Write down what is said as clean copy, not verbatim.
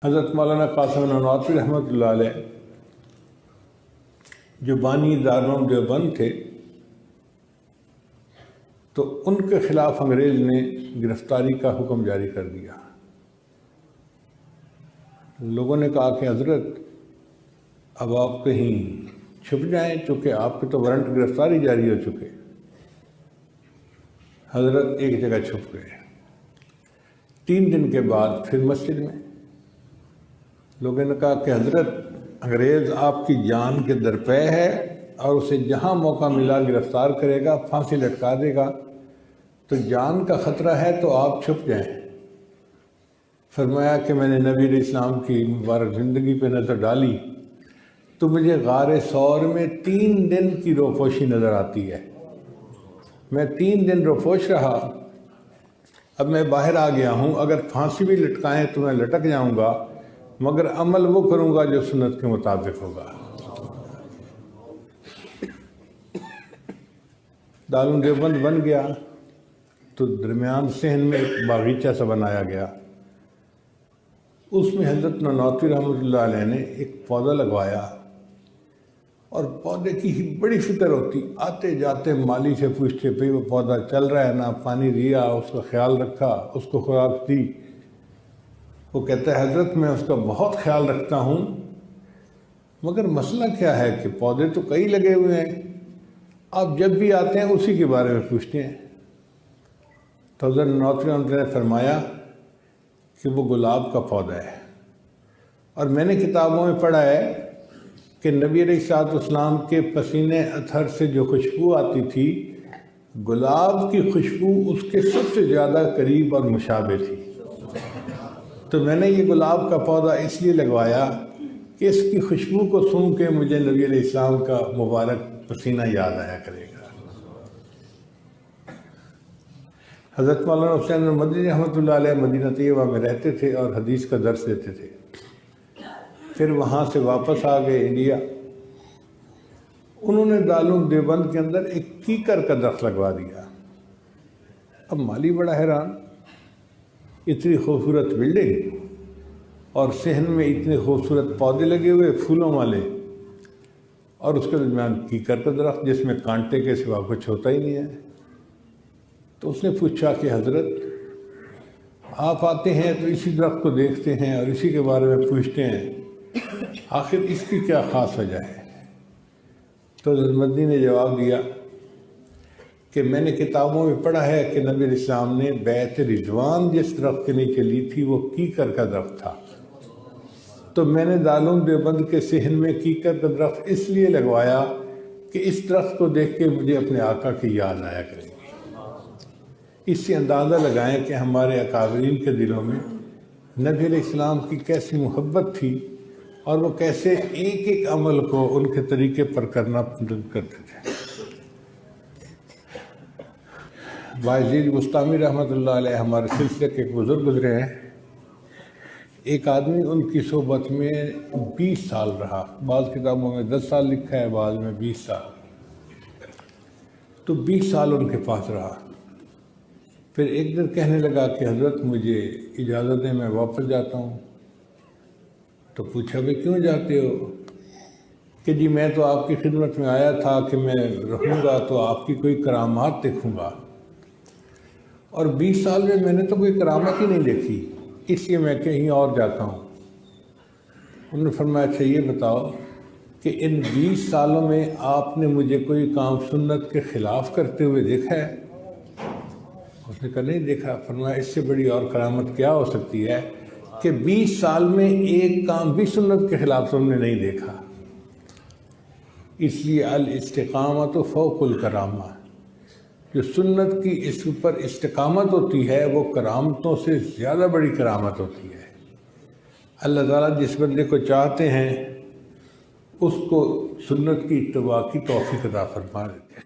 حضرت مولانا قاسم نانواتوی رحمۃ اللہ علیہ جو بانی دارالعلوم دیوبند تھے، تو ان کے خلاف انگریز نے گرفتاری کا حکم جاری کر دیا۔ لوگوں نے کہا کہ حضرت اب آپ کہیں چھپ جائیں، چونکہ آپ کے تو وارنٹ گرفتاری جاری ہو چکے۔ حضرت ایک جگہ چھپ گئے۔ 3 دن کے بعد پھر مسجد میں لوگوں نے کہا کہ حضرت انگریز آپ کی جان کے درپے ہے اور اسے جہاں موقع ملا گرفتار کرے گا، پھانسی لٹکا دے گا، تو جان کا خطرہ ہے تو آپ چھپ جائیں۔ فرمایا کہ میں نے نبی علیہ السلام کی مبارک زندگی پہ نظر ڈالی تو مجھے غار ثور میں 3 دن کی روپوشی نظر آتی ہے۔ میں 3 دن روپوش رہا، اب میں باہر آ گیا ہوں، اگر پھانسی بھی لٹکائیں تو میں لٹک جاؤں گا، مگر عمل وہ کروں گا جو سنت کے مطابق ہوگا۔ دارالعلوم دیوبند بن گیا تو درمیان صحن میں ایک باغیچہ سا بنایا گیا، اس میں حضرت نانواتوی رحمۃ اللہ علیہ نے ایک پودا لگوایا، اور پودے کی ہی بڑی فکر ہوتی۔ آتے جاتے مالی سے پوچھتے بھئی وہ پودا چل رہا ہے نا، پانی دیا، اس کا خیال رکھا، اس کو خوراک دی۔ وہ کہتا ہے حضرت میں اس کا بہت خیال رکھتا ہوں، مگر مسئلہ کیا ہے کہ پودے تو کئی لگے ہوئے ہیں، آپ جب بھی آتے ہیں اسی کے بارے میں پوچھتے ہیں۔ تو حضرت نانواتوی رحمۃ اللہ نے فرمایا کہ وہ گلاب کا پودا ہے، اور میں نے کتابوں میں پڑھا ہے کہ نبی علیہ السلام کے پسینے اطہر سے جو خوشبو آتی تھی، گلاب کی خوشبو اس کے سب سے زیادہ قریب اور مشابہ تھی۔ تو میں نے یہ گلاب کا پودا اس لیے لگوایا کہ اس کی خوشبو کو سونگھ کے مجھے نبی علیہ السلام کا مبارک پسینہ یاد آیا کرے گا۔ حضرت مولانا حسین مدنی رحمۃ اللہ علیہ مدینہ طیبہ میں رہتے تھے اور حدیث کا درس دیتے تھے۔ پھر وہاں سے واپس آ گئے انڈیا۔ انہوں نے دارالعلوم دیوبند کے اندر ایک کیکر کا درخت لگوا دیا۔ اب مالی بڑا حیران، اتنی خوبصورت بلڈنگ اور صحن میں اتنے خوبصورت پودے لگے ہوئے پھولوں والے، اور اس کے درمیان کیکر کا درخت جس میں کانٹے کے سوا کچھ ہوتا ہی نہیں ہے۔ تو اس نے پوچھا کہ حضرت آپ آتے ہیں تو اسی درخت کو دیکھتے ہیں اور اسی کے بارے میں پوچھتے ہیں، آخر اس کی کیا خاص وجہ ہے؟ تو حضرت مدنی نے جواب دیا کہ میں نے کتابوں میں پڑھا ہے کہ نبی علیہ السلام نے بیعت رضوان جس درخت کے نیچے لی تھی وہ کیکر کا درخت تھا، تو میں نے دارالعلوم دیوبند کے صحن میں کیکر کا درخت اس لیے لگوایا کہ اس درخت کو دیکھ کے مجھے اپنے آقا کی یاد آیا کرے گی۔ اس سے اندازہ لگائیں کہ ہمارے اکابرین کے دلوں میں نبی علیہ السلام کی کیسی محبت تھی، اور وہ کیسے ایک ایک عمل کو ان کے طریقے پر کرنا پسند کرتے تھے۔ باعزید بستامی رحمۃ اللہ علیہ ہمارے سلسلے کے ایک بزرگ گزرے ہیں۔ ایک آدمی ان کی صحبت میں 20 سال رہا، بعض کتابوں میں 10 سال لکھا ہے، بعض میں 20 سال۔ تو 20 سال ان کے پاس رہا۔ پھر ایک دن کہنے لگا کہ حضرت مجھے اجازت دیں، میں واپس جاتا ہوں۔ تو پوچھا بھئی کیوں جاتے ہو؟ کہ جی میں تو آپ کی خدمت میں آیا تھا کہ میں رہوں گا تو آپ کی کوئی کرامات دیکھوں گا، اور 20 سال میں نے تو کوئی کرامت ہی نہیں دیکھی، اس لیے میں کہیں اور جاتا ہوں۔ انہوں نے فرمایا اچھا یہ بتاؤ کہ ان 20 سالوں میں آپ نے مجھے کوئی کام سنت کے خلاف کرتے ہوئے دیکھا ہے؟ اس نے کہا نہیں دیکھا۔ فرمایا اس سے بڑی اور کرامت کیا ہو سکتی ہے کہ 20 سال میں ایک کام بھی سنت کے خلاف تم نے نہیں دیکھا۔ اس لیے الاستقامت فوق الکرامہ، جو سنت کی اس پر استقامت ہوتی ہے وہ کرامتوں سے زیادہ بڑی کرامت ہوتی ہے۔ اللہ تعالیٰ جس بندے کو چاہتے ہیں اس کو سنت کی اتباع کی توفیق عطا فرما دیتے ہیں۔